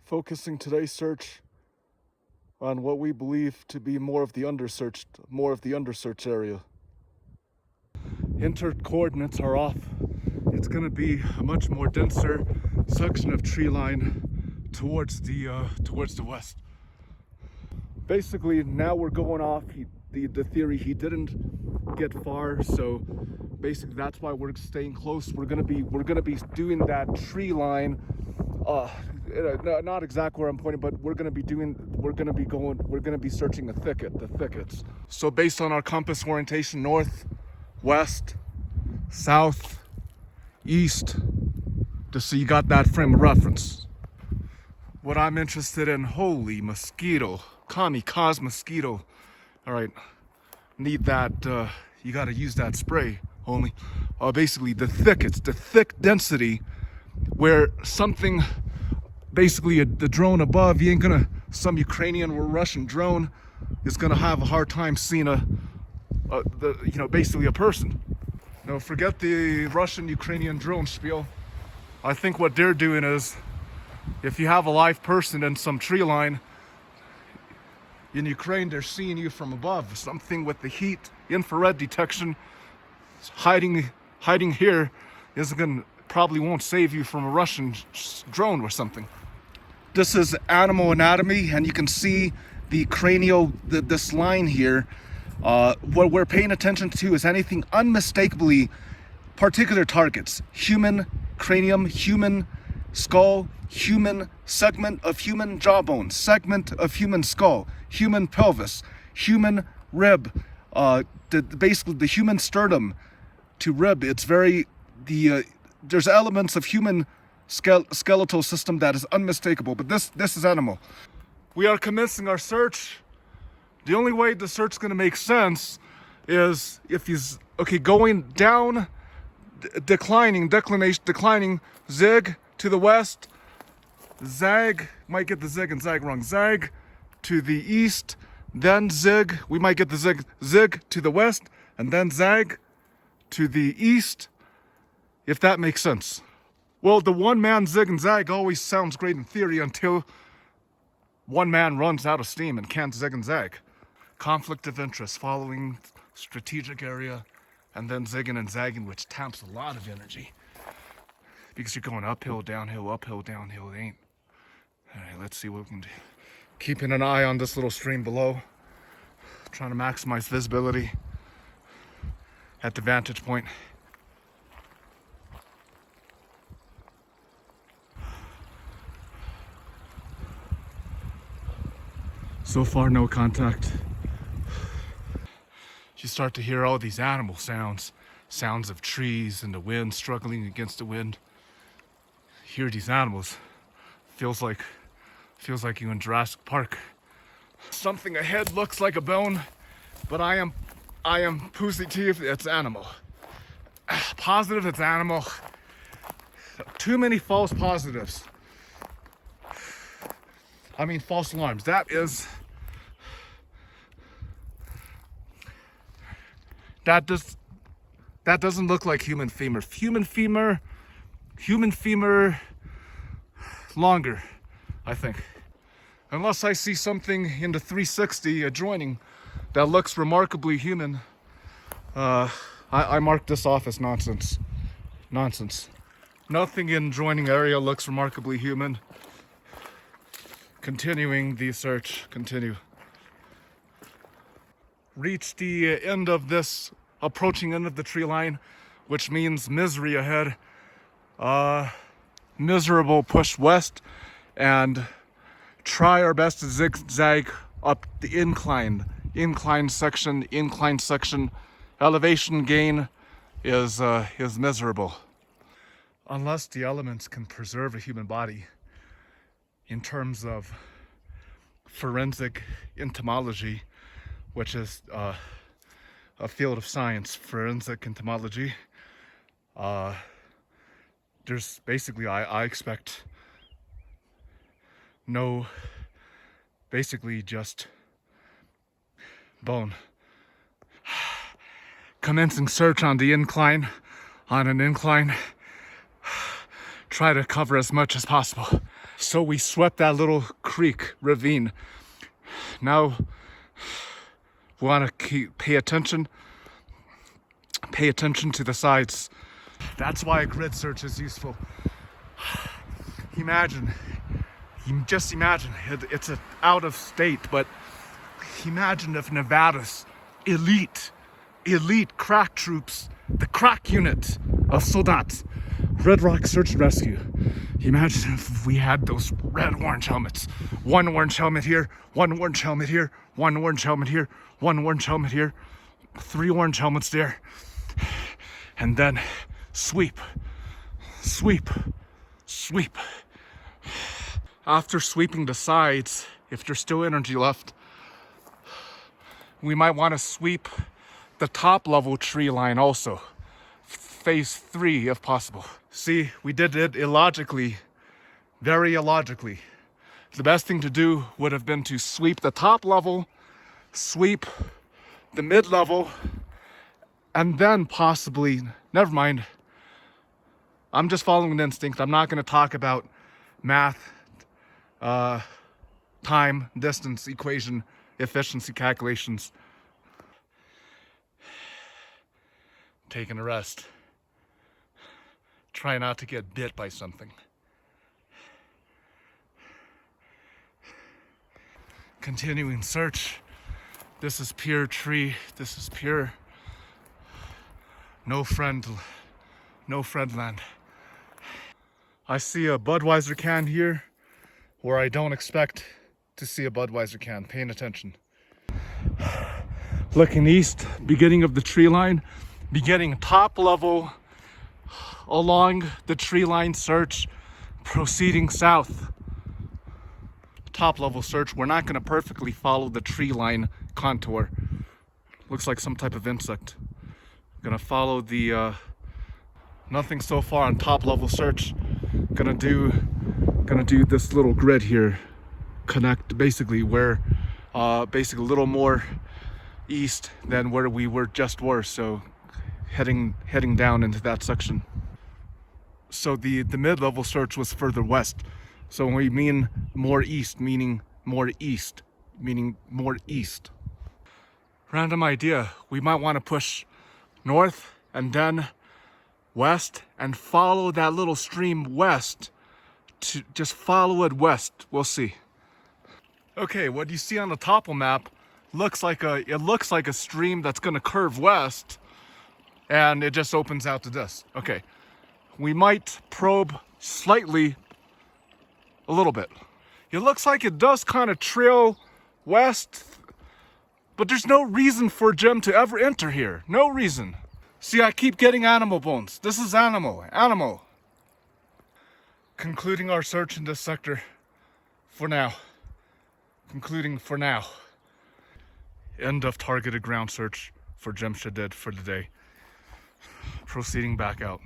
focusing today's search on what we believe to be more of the undersearch area. Enter coordinates are off. It's going to be a much more denser section of tree line towards the west. Basically, now we're going off the theory he didn't get far, so basically that's why we're staying close. We're gonna be doing that tree line. Not exactly where I'm pointing, but we're gonna be searching the thickets. So based on our compass orientation, north, west, south, east, just so you got that frame of reference. What I'm interested in, holy mosquito, kamikaze mosquito. All right, need that, you gotta use that spray, homie. Basically the thickets, the thick density where something, basically the drone above, some Ukrainian or Russian drone is gonna have a hard time seeing basically a person. No, forget the Russian-Ukrainian drone spiel. I think what they're doing is, if you have a live person in some tree line, in Ukraine, they're seeing you from above. Something with the heat, infrared detection, hiding here probably won't save you from a Russian drone or something. This is animal anatomy, and you can see the this line here. What we're paying attention to is anything unmistakably particular targets: human cranium, human skull, human segment of human jawbone, segment of human skull, human pelvis, human rib, basically the human sternum to rib. It's there's elements of human skeletal system that is unmistakable, but this is animal. We are commencing our search. The only way the search is going to make sense is if he's going down, declining, zig to the west, zag, might get the zig and zag wrong, zag to the east, then zig, we might get the zig to the west, and then zag to the east, if that makes sense. Well, the one man zig and zag always sounds great in theory until one man runs out of steam and can't zig and zag. Conflict of interest, following strategic area, and then zigging and zagging, which taps a lot of energy. Because you're going uphill, downhill, it ain't. All right, let's see what we can do. Keeping an eye on this little stream below. Trying to maximize visibility at the vantage point. So far, no contact. You start to hear all these animal sounds of trees and the wind struggling against the wind. Hear these animals. Feels like you in Jurassic Park. Something ahead looks like a bone, but I am positive it's animal. Positive it's animal. Too many false positives. I mean false alarms. That doesn't look like human femur. Human femur longer, I think. Unless I see something in the 360 adjoining that looks remarkably human, I mark this off as nonsense. Nothing in adjoining area looks remarkably human. Continuing the search, continue. Reach the end of this, approaching end of the tree line, which means misery ahead. Miserable push west and try our best to zigzag up the incline section. Elevation gain is miserable. Unless the elements can preserve a human body in terms of forensic entomology, which is a field of science, forensic entomology. There's basically, I expect no, basically just bone. Commencing search on an incline. Try to cover as much as possible. So we swept that little creek ravine. Now we want to pay attention to the sides. That's why a grid search is useful. Just imagine, it's out of state, but imagine if Nevada's elite crack troops, the crack unit of Soldats, Red Rock Search and Rescue. Imagine if we had those red-orange helmets. One orange helmet here, one orange helmet here, one orange helmet here, one orange helmet here, 3 orange helmets there. And then sweep, sweep, sweep. After sweeping the sides, if there's still energy left, we might want to sweep the top level tree line also. Phase 3 if possible. See, we did it illogically, very illogically. The best thing to do would have been to sweep the top level, sweep the mid level, and then possibly, never mind. I'm just following an instinct. I'm not going to talk about math, time, distance, equation, efficiency calculations. Taking a rest. Try not to get bit by something. Continuing search. This is pure tree. This is pure no friend land. I see a Budweiser can here where I don't expect to see a Budweiser can. Paying attention. Looking east, beginning of the tree line, beginning top level along the tree line search, proceeding south. Top level search. We're not going to perfectly follow the tree line contour. Looks like some type of insect. Gonna follow the nothing so far on top level search. Gonna do this little grid here. Connect basically where basically a little more east than where we were. So heading down into that section. So the mid-level search was further west. So when we mean more east, meaning more east. Random idea. We might want to push north and then west and follow that little stream west. To just follow it west. We'll see. Okay, what you see on the topo map looks like a stream that's gonna curve west, and it just opens out to this. Okay. We might probe slightly, a little bit. It looks like it does kind of trail west, but there's no reason for a gem to ever enter here. No reason. See, I keep getting animal bones. This is animal. Concluding our search in this sector for now. End of targeted ground search for gem shadid for the day. Proceeding back out.